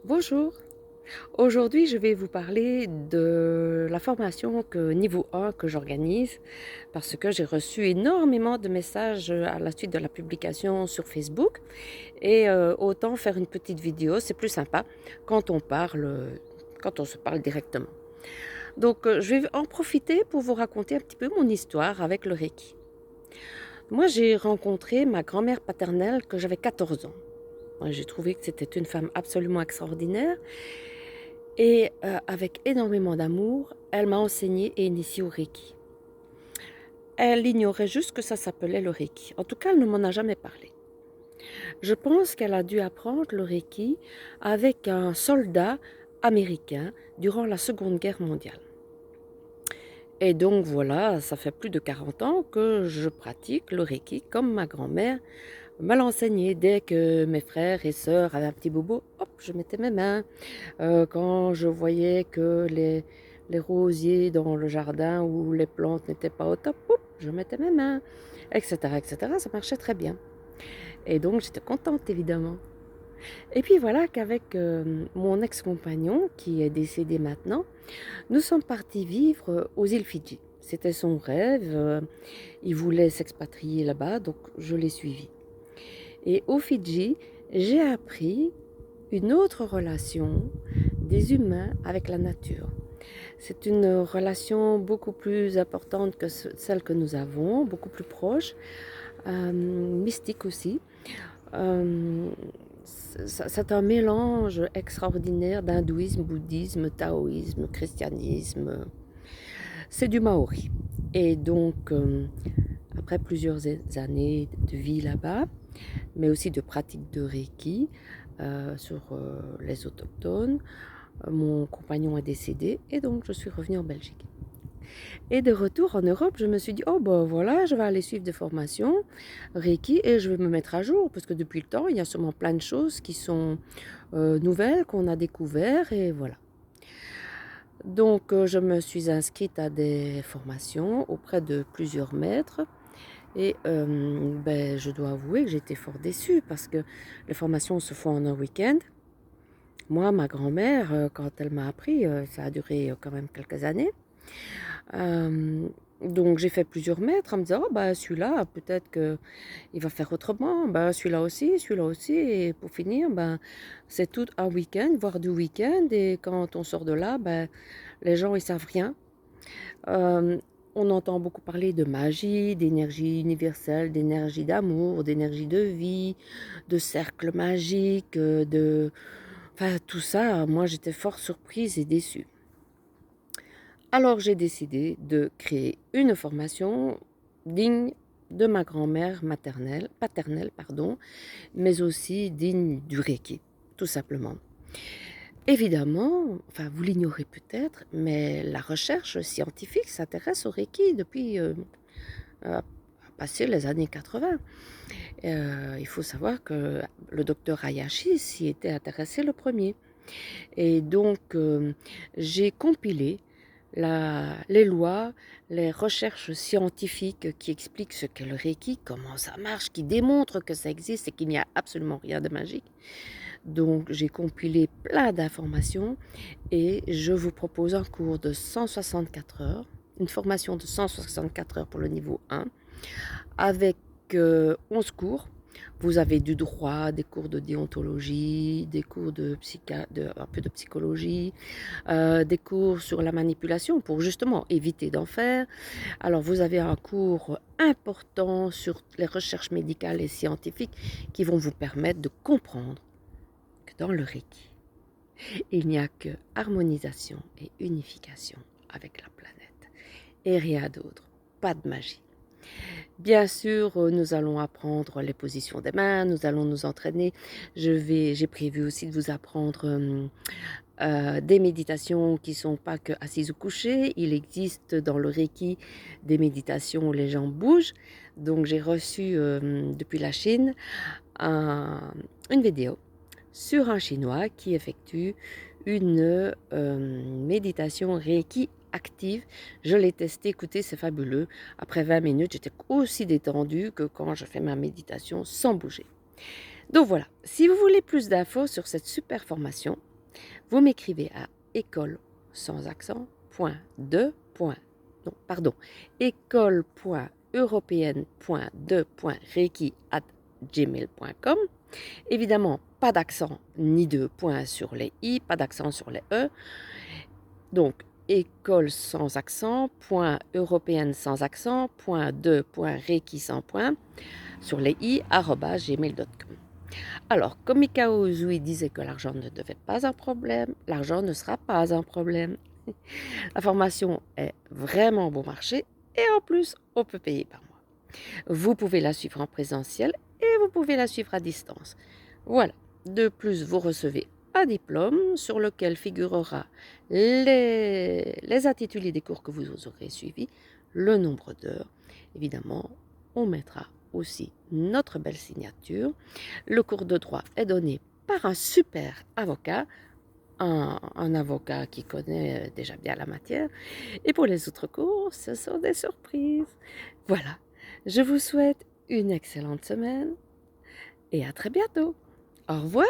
Bonjour, aujourd'hui je vais vous parler de la formation niveau 1 que j'organise parce que j'ai reçu énormément de messages à la suite de la publication sur Facebook et autant faire une petite vidéo, c'est plus sympa quand on parle, quand on se parle directement. Donc je vais en profiter pour vous raconter un petit peu mon histoire avec le Reiki. Moi j'ai rencontré ma grand-mère paternelle quand j'avais 14 ans. Moi, j'ai trouvé que c'était une femme absolument extraordinaire. Et avec énormément d'amour, elle m'a enseigné et initié au Reiki. Elle ignorait juste que ça s'appelait le Reiki. En tout cas, elle ne m'en a jamais parlé. Je pense qu'elle a dû apprendre le Reiki avec un soldat américain durant la Seconde Guerre mondiale. Et donc voilà, ça fait plus de 40 ans que je pratique le Reiki comme ma grand-mère me l'a enseigné. Dès que mes frères et sœurs avaient un petit bobo, hop, je mettais mes mains. Quand je voyais que les rosiers dans le jardin ou les plantes n'étaient pas au top, oup, je mettais mes mains, etc., etc. Ça marchait très bien. Et donc j'étais contente évidemment. Et puis voilà qu'avec mon ex-compagnon, qui est décédé maintenant, nous sommes partis vivre aux îles Fidji. C'était son rêve, il voulait s'expatrier là-bas, donc je l'ai suivi. Et aux Fidji, j'ai appris une autre relation des humains avec la nature. C'est une relation beaucoup plus importante que celle que nous avons, beaucoup plus proche, mystique aussi. Euh, c'est un mélange extraordinaire d'hindouisme, bouddhisme, taoïsme, christianisme. C'est du maori. Et donc, après plusieurs années de vie là-bas, mais aussi de pratique de Reiki sur les autochtones, mon compagnon est décédé et donc je suis revenue en Belgique. Et de retour en Europe, je me suis dit, oh ben voilà, je vais aller suivre des formations Reiki et je vais me mettre à jour parce que depuis le temps, il y a sûrement plein de choses qui sont nouvelles, qu'on a découvertes et voilà. Donc je me suis inscrite à des formations auprès de plusieurs maîtres et ben, je dois avouer que j'étais fort déçue parce que les formations se font en un week-end. Moi, ma grand-mère, quand elle m'a appris, ça a duré quand même quelques années. Euh, donc j'ai fait plusieurs maîtres en me disant, oh, bah, celui-là, peut-être qu'il va faire autrement, bah, celui-là aussi. Et pour finir, ben, c'est tout un week-end, voire 2 week-ends. Et quand on sort de là, ben, les gens, ils savent rien. Euh, on entend beaucoup parler de magie, d'énergie universelle, d'énergie d'amour, d'énergie de vie, de cercle magique, de... Enfin, tout ça, moi, j'étais fort surprise et déçue. Alors, j'ai décidé de créer une formation digne de ma grand-mère paternelle, pardon, mais aussi digne du Reiki, tout simplement. Évidemment, enfin vous l'ignorez peut-être, mais la recherche scientifique s'intéresse au Reiki depuis passé les années 80. Il faut savoir que le docteur Hayashi s'y était intéressé le premier. Et donc, j'ai compilé les lois, les recherches scientifiques qui expliquent ce qu'est le Reiki, comment ça marche, qui démontrent que ça existe et qu'il n'y a absolument rien de magique. Donc, j'ai compilé plein d'informations et je vous propose un cours de 164 heures, une formation de 164 heures pour le niveau 1, avec 11 cours. Vous avez du droit, des cours de déontologie, des cours un peu de psychologie, des cours sur la manipulation pour justement éviter d'en faire. Alors vous avez un cours important sur les recherches médicales et scientifiques qui vont vous permettre de comprendre que dans le Reiki, il n'y a que harmonisation et unification avec la planète et rien d'autre, pas de magie. Bien sûr, nous allons apprendre les positions des mains, nous allons nous entraîner. J'ai prévu aussi de vous apprendre des méditations qui ne sont pas que assises ou couchées. Il existe dans le Reiki des méditations où les gens bougent. Donc j'ai reçu depuis la Chine une vidéo sur un Chinois qui effectue une méditation Reiki active. Je l'ai testé, écoutez, c'est fabuleux. Après 20 minutes, j'étais aussi détendue que quand je fais ma méditation sans bouger. Donc voilà, si vous voulez plus d'infos sur cette super formation, vous m'écrivez à école sans accent, point de, point, non, pardon, école.européenne.de.reiki@gmail.com. Évidemment, pas d'accent ni de point sur les i, pas d'accent sur les e. Donc, école sans accent, point européenne sans accent, point de, point reiki sans point, sur les i, @gmail.com. Alors, comme Mikao Uzui disait que l'argent ne devait pas un problème, l'argent ne sera pas un problème. La formation est vraiment bon marché et en plus, on peut payer par mois. Vous pouvez la suivre en présentiel et vous pouvez la suivre à distance. Voilà. De plus, vous recevez un diplôme sur lequel figurera les intitulés des cours que vous aurez suivis, le nombre d'heures. Évidemment, on mettra aussi notre belle signature. Le cours de droit est donné par un super avocat, un avocat qui connaît déjà bien la matière. Et pour les autres cours, ce sont des surprises. Voilà, je vous souhaite une excellente semaine et à très bientôt. Au revoir.